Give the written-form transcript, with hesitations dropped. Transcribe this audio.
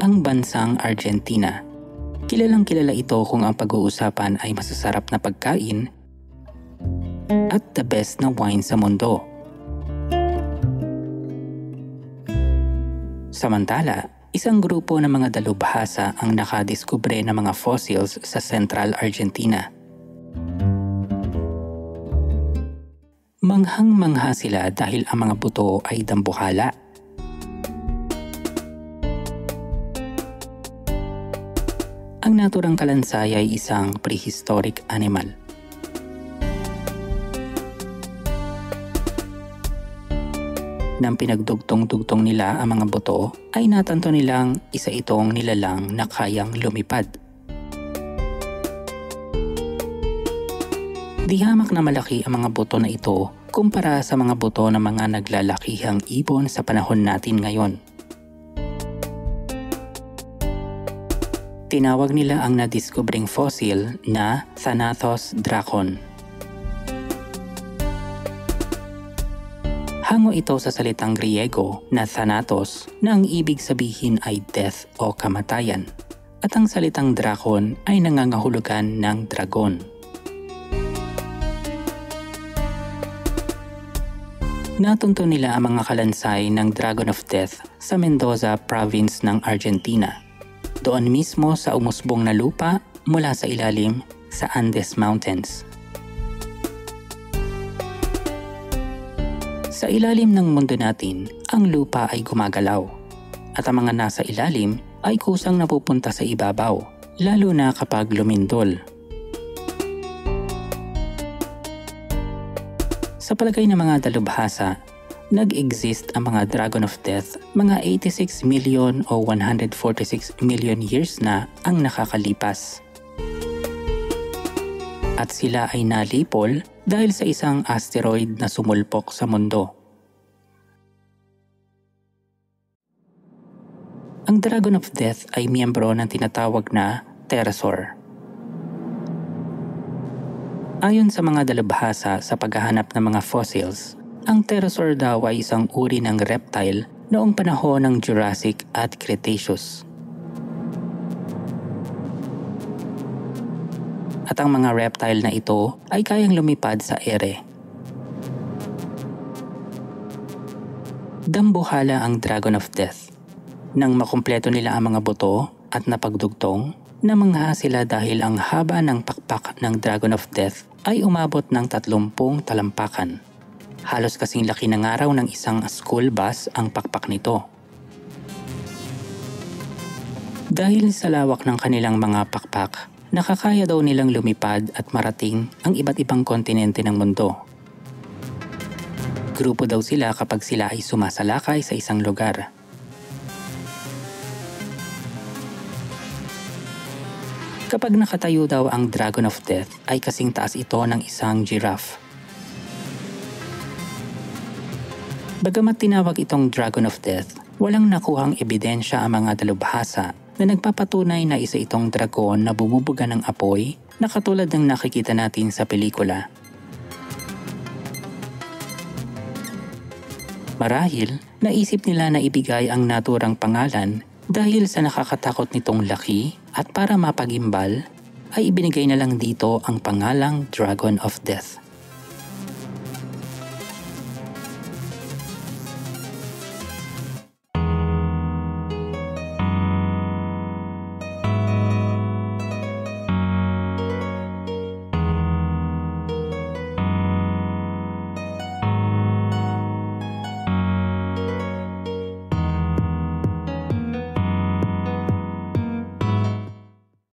Ang bansang Argentina. Kilalang kilala ito kung ang pag-uusapan ay masasarap na pagkain at the best na wine sa mundo. Samantala, isang grupo ng mga dalubhasa ang nakadiskubre ng mga fossils sa Central Argentina. Manghang-mangha sila dahil ang mga buto ay dambuhala. Ang naturang kalansay ay isang prehistoric animal. Nang pinagdugtong-dugtong nila ang mga buto, ay natanto nilang isa itong nilalang na kayang lumipad. Di hamak na malaki ang mga buto na ito kumpara sa mga buto ng mga naglalakihang ibon sa panahon natin ngayon. Tinawag nila ang nadiskubring fossil na Thanatos dracon. Hango ito sa salitang Griego na Thanatos na ang ibig sabihin ay death o kamatayan, at ang salitang dracon ay nangangahulugan ng dragon. Natunto nila ang mga kalansay ng Dragon of Death sa Mendoza province ng Argentina. Doon mismo sa umusbong na lupa mula sa ilalim sa Andes Mountains. Sa ilalim ng mundo natin, ang lupa ay gumagalaw at ang mga nasa ilalim ay kusang napupunta sa ibabaw, lalo na kapag lumindol. Sa palagay ng mga dalubhasa, nag-exist ang mga Dragon of Death mga 86 million o 146 million years na ang nakakalipas. At sila ay nalipol dahil sa isang asteroid na sumulpok sa mundo. Ang Dragon of Death ay miyembro ng tinatawag na pterosaur. Ayon sa mga dalubhasa sa paghahanap ng mga fossils, ang pterosaur daw ay isang uri ng reptile noong panahon ng Jurassic at Cretaceous. At ang mga reptile na ito ay kayang lumipad sa ere. Dambuhala ang Dragon of Death. Nang makumpleto nila ang mga buto at napagdugtong, namangha sila dahil ang haba ng pakpak ng Dragon of Death ay umabot ng 30 talampakan. Halos kasing laki ng araw ng isang school bus ang pakpak nito. Dahil sa lawak ng kanilang mga pakpak, nakakaya daw nilang lumipad at marating ang iba't ibang kontinente ng mundo. Grupo daw sila kapag sila ay sumasalakay sa isang lugar. Kapag nakatayo daw ang Dragon of Death ay kasing taas ito ng isang giraffe. Bagamat tinawag itong Dragon of Death, walang nakuhang ebidensya ang mga dalubhasa na nagpapatunay na isa itong dragon na bumubuga ng apoy na katulad ng nakikita natin sa pelikula. Marahil, naisip nila na ibigay ang naturang pangalan dahil sa nakakatakot nitong laki at para mapagimbal ay ibinigay na lang dito ang pangalang Dragon of Death.